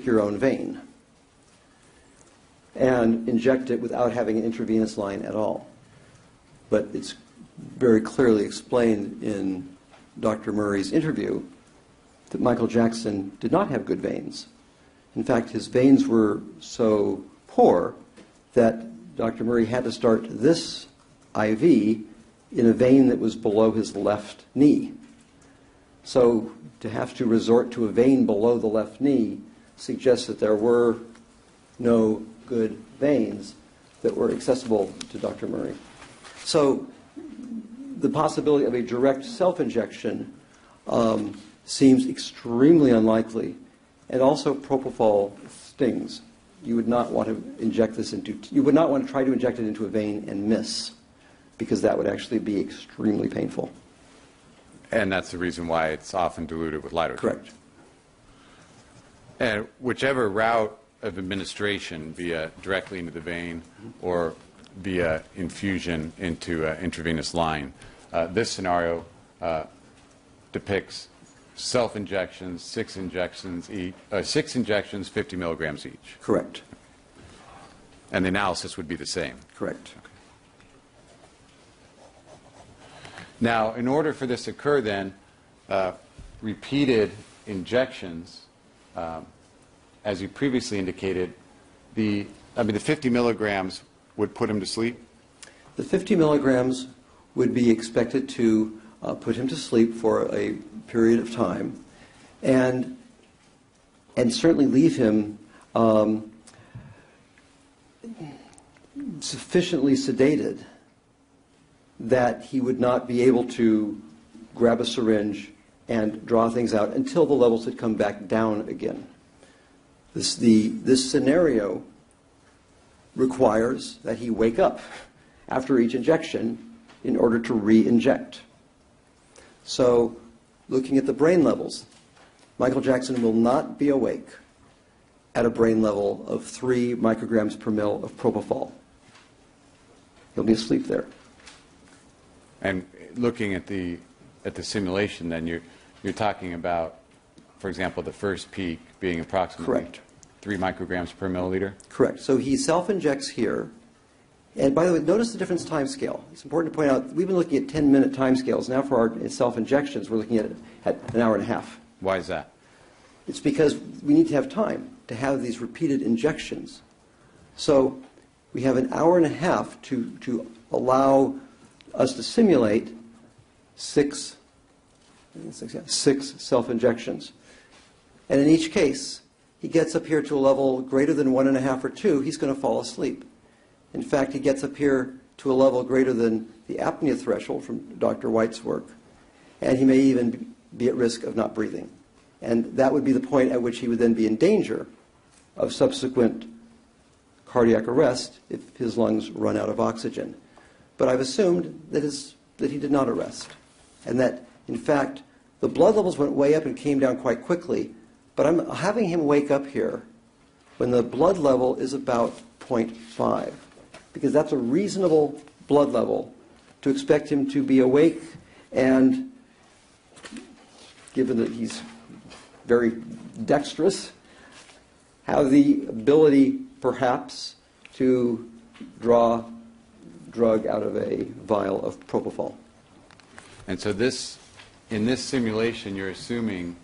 your own vein and inject it without having an intravenous line at all. But it's very clearly explained in Dr. Murray's interview that Michael Jackson did not have good veins. In fact, his veins were so poor that Dr. Murray had to start this IV in a vein that was below his left knee. So to have to resort to a vein below the left knee suggests that there were no good veins that were accessible to Dr. Murray. So the possibility of a direct self-injection seems extremely unlikely. And also propofol stings. You would not want to inject this into, you would not want to try to inject it into a vein and miss, because that would actually be extremely painful. And that's the reason why it's often diluted with lidocaine. Correct. And whichever route of administration, via directly into the vein or via infusion into intravenous line, this scenario depicts self-injections, 6 injections each, 6 injections, 50 milligrams each. Correct. And the analysis would be the same. Correct. Okay. Now, in order for this to occur, then, repeated injections, as you previously indicated, the 50 milligrams would put him to sleep? The 50 milligrams would be expected to put him to sleep for a period of time, and certainly leave him sufficiently sedated that he would not be able to grab a syringe and draw things out until the levels had come back down again. This scenario requires that he wake up after each injection in order to re-inject. So, looking at the brain levels, Michael Jackson will not be awake at a brain level of 3 micrograms per mil of propofol. He'll be asleep there. And looking at the simulation, then you're talking about, for example, the first peak being approximately Correct. 3 micrograms per milliliter? Correct. So he self-injects here. And by the way, notice the difference time scale. It's important to point out, we've been looking at 10-minute time scales. Now for our self-injections, we're looking at an hour and a half. Why is that? It's because we need to have time to have these repeated injections. So we have an hour and a half to allow us to simulate 6 self-injections. And in each case, he gets up here to a level greater than 1.5 or 2, he's going to fall asleep. In fact, he gets up here to a level greater than the apnea threshold from Dr. White's work, and he may even be at risk of not breathing. And that would be the point at which he would then be in danger of subsequent cardiac arrest if his lungs run out of oxygen. But I've assumed that he did not arrest, and that, in fact, the blood levels went way up and came down quite quickly, but I'm having him wake up here when the blood level is about 0.5, because that's a reasonable blood level to expect him to be awake, and given that he's very dexterous, have the ability perhaps to draw drug out of a vial of propofol. And so in this simulation, you're assuming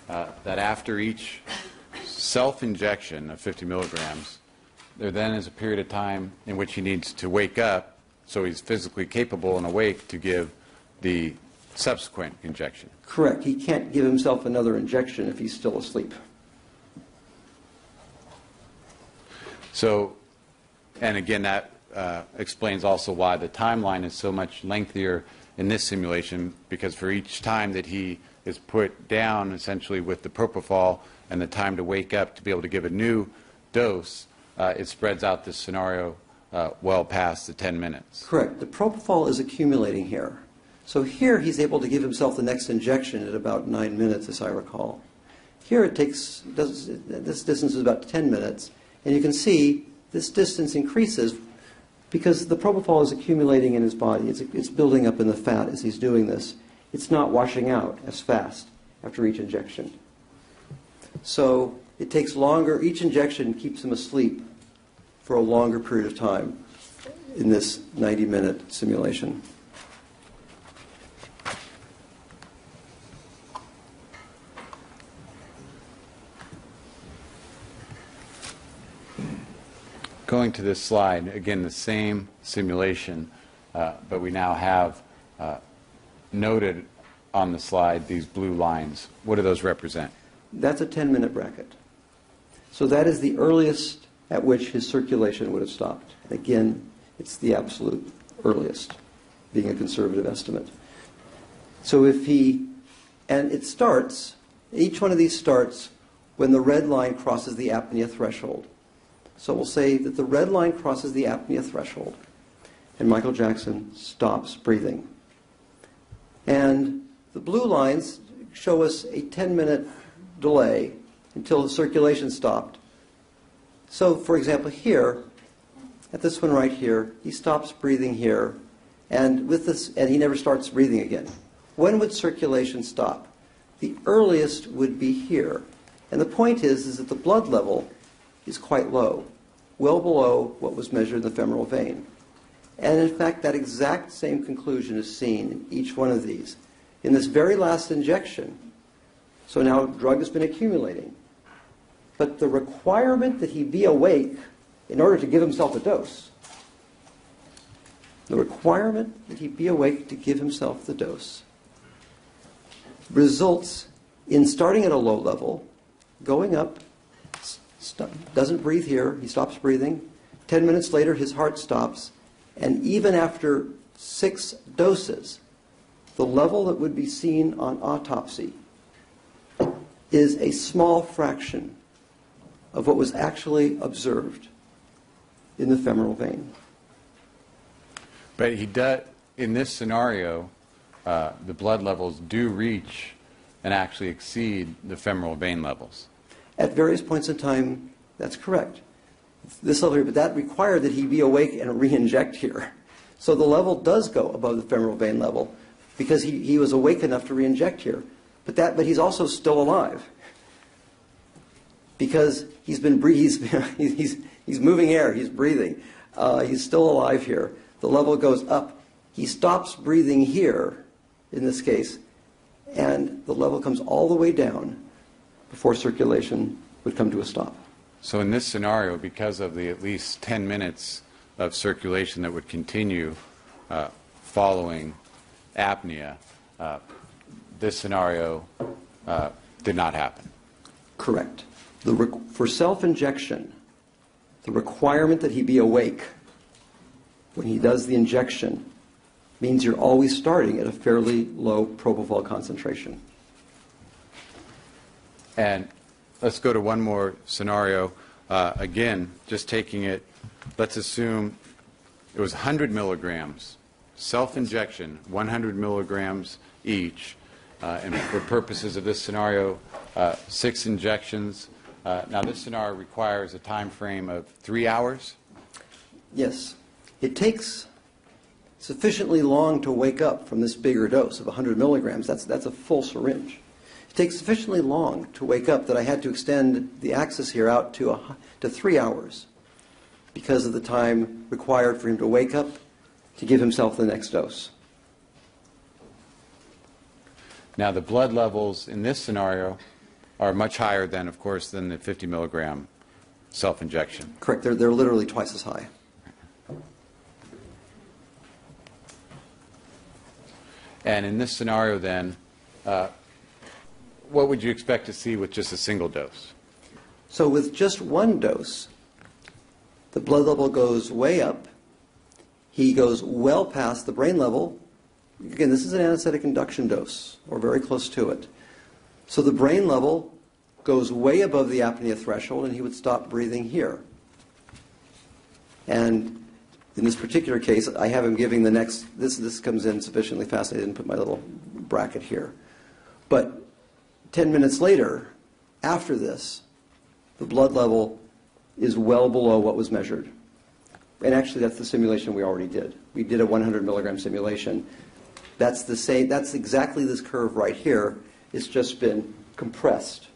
that after each self-injection of 50 milligrams, there then is a period of time in which he needs to wake up so he's physically capable and awake to give the subsequent injection. Correct. He can't give himself another injection if he's still asleep. So, and again, that explains also why the timeline is so much lengthier in this simulation, because for each time that he is put down essentially with the propofol and the time to wake up to be able to give a new dose, it spreads out this scenario well past the 10 minutes. Correct. The propofol is accumulating here. So here he's able to give himself the next injection at about 9 minutes, as I recall. Here it takes, this distance is about 10 minutes, and you can see this distance increases because the propofol is accumulating in his body. It's building up in the fat as he's doing this. It's not washing out as fast after each injection. So it takes longer. Each injection keeps him asleep for a longer period of time in this 90-minute simulation. Going to this slide, again, the same simulation, but we now have noted on the slide these blue lines. What do those represent? That's a 10-minute bracket. So that is the earliest at which his circulation would have stopped. Again, it's the absolute earliest, being a conservative estimate. So if he, and it starts, each one of these starts when the red line crosses the apnea threshold. So we'll say that the red line crosses the apnea threshold, and Michael Jackson stops breathing. And the blue lines show us a 10-minute delay until the circulation stopped. So, for example, here, at this one right here, he stops breathing here, and with this, and he never starts breathing again. When would circulation stop? The earliest would be here. And the point is that the blood level is quite low, well below what was measured in the femoral vein. And in fact, that exact same conclusion is seen in each one of these. In this very last injection, so now drug has been accumulating, but the requirement that he be awake in order to give himself a dose, the requirement that he be awake to give himself the dose results in starting at a low level, going up, doesn't breathe here, he stops breathing. 10 minutes later, his heart stops. And even after 6 doses, the level that would be seen on autopsy is a small fraction of what was actually observed in the femoral vein. But he does, in this scenario, the blood levels do reach and actually exceed the femoral vein levels. At various points in time, that's correct. This level here, but that required that he be awake and re-inject here. So the level does go above the femoral vein level because he was awake enough to re-inject here. But he's also still alive because he's moving air, he's breathing. He's still alive here. The level goes up. He stops breathing here, in this case, and the level comes all the way down before circulation would come to a stop. So in this scenario, because of the at least 10 minutes of circulation that would continue following apnea, this scenario did not happen. Correct. For self-injection, the requirement that he be awake when he does the injection means you're always starting at a fairly low propofol concentration. And let's go to one more scenario. Again, just taking it, let's assume it was 100 milligrams, self-injection, 100 milligrams each. And for purposes of this scenario, 6 injections. Now, this scenario requires a time frame of 3 hours? Yes. It takes sufficiently long to wake up from this bigger dose of 100 milligrams. That's a full syringe. It takes sufficiently long to wake up that I had to extend the axis here out to 3 hours because of the time required for him to wake up to give himself the next dose. Now, the blood levels in this scenario are much higher than, of course, than the 50 milligram self-injection. Correct. They're literally twice as high. And in this scenario, then, what would you expect to see with just a single dose? So with just one dose, the blood level goes way up. He goes well past the brain level. Again, this is an anesthetic induction dose, or very close to it. So the brain level goes way above the apnea threshold, and he would stop breathing here. And in this particular case, I have him giving the next, this comes in sufficiently fast, I didn't put my little bracket here. But 10 minutes later, after this, the blood level is well below what was measured. And actually, that's the simulation we already did. We did a 100 milligram simulation. That's the same, that's exactly this curve right here. It's just been compressed.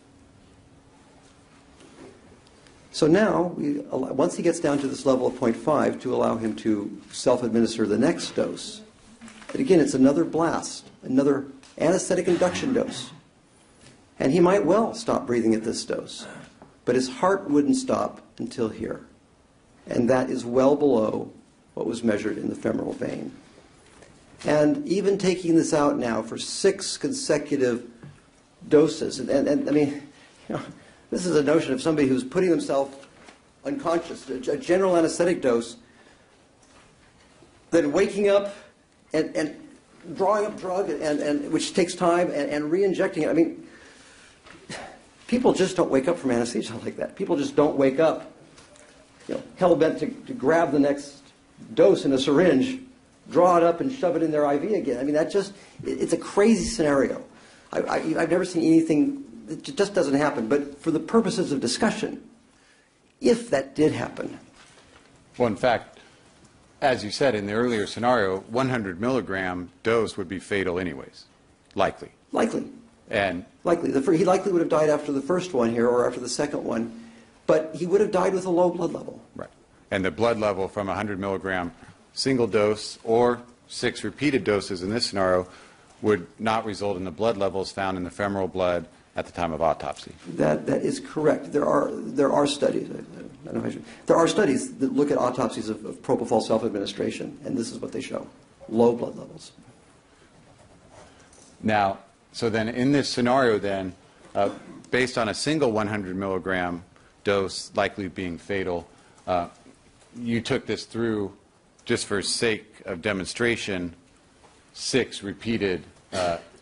So now, once he gets down to this level of 0.5, to allow him to self-administer the next dose. And again, it's another blast, another anesthetic induction dose. And he might well stop breathing at this dose. But his heart wouldn't stop until here. And that is well below what was measured in the femoral vein. And even taking this out now for 6 consecutive doses, and I mean, you know, this is a notion of somebody who's putting themselves unconscious, a general anesthetic dose, then waking up and drawing up drug, and which takes time, and re-injecting it. I mean, people just don't wake up from anesthesia like that. People just don't wake up, you know, hell-bent to grab the next dose in a syringe, draw it up, and shove it in their IV again. I mean, it's a crazy scenario. I've never seen anything, it just doesn't happen. But for the purposes of discussion, if that did happen. Well, in fact, as you said in the earlier scenario, 100 milligram dose would be fatal anyways, likely. Likely. And likely. He likely would have died after the first one here or after the second one, but he would have died with a low blood level. Right. And the blood level from 100 milligram single dose or 6 repeated doses in this scenario would not result in the blood levels found in the femoral blood at the time of autopsy. That is correct. There are studies. I don't know if I should. There are studies that look at autopsies of propofol self-administration, and this is what they show: low blood levels. Now, so then in this scenario, then, based on a single 100 milligram dose likely being fatal, you took this through, just for sake of demonstration, 6 repeated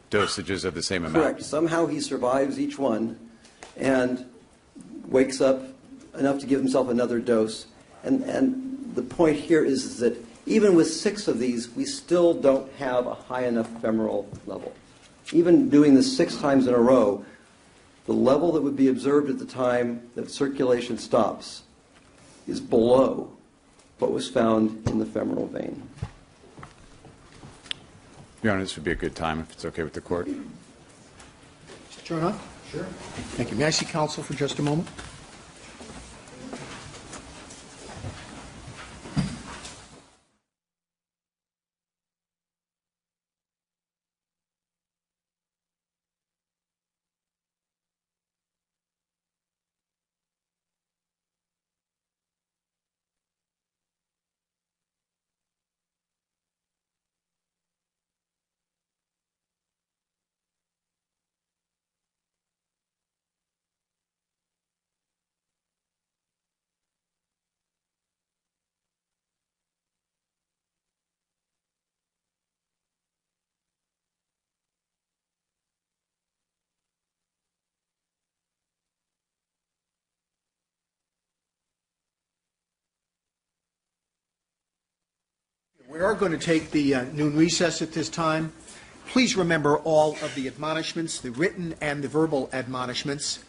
dosages of the same amount. Correct. Somehow he survives each one and wakes up enough to give himself another dose. And the point here is that even with 6 of these, we still don't have a high enough femoral level. Even doing this 6 times in a row, the level that would be observed at the time that circulation stops is below what was found in the femoral vein. Your Honor, this would be a good time if it's okay with the court. Mr. Chernoff? Sure. Thank you. May I see counsel for just a moment? We are going to take the noon recess at this time. Please remember all of the admonishments, the written and the verbal admonishments.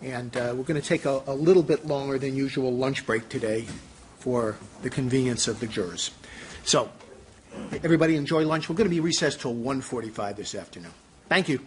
And we're going to take a little bit longer than usual lunch break today for the convenience of the jurors. So, everybody enjoy lunch. We're going to be recessed till 1:45 this afternoon. Thank you.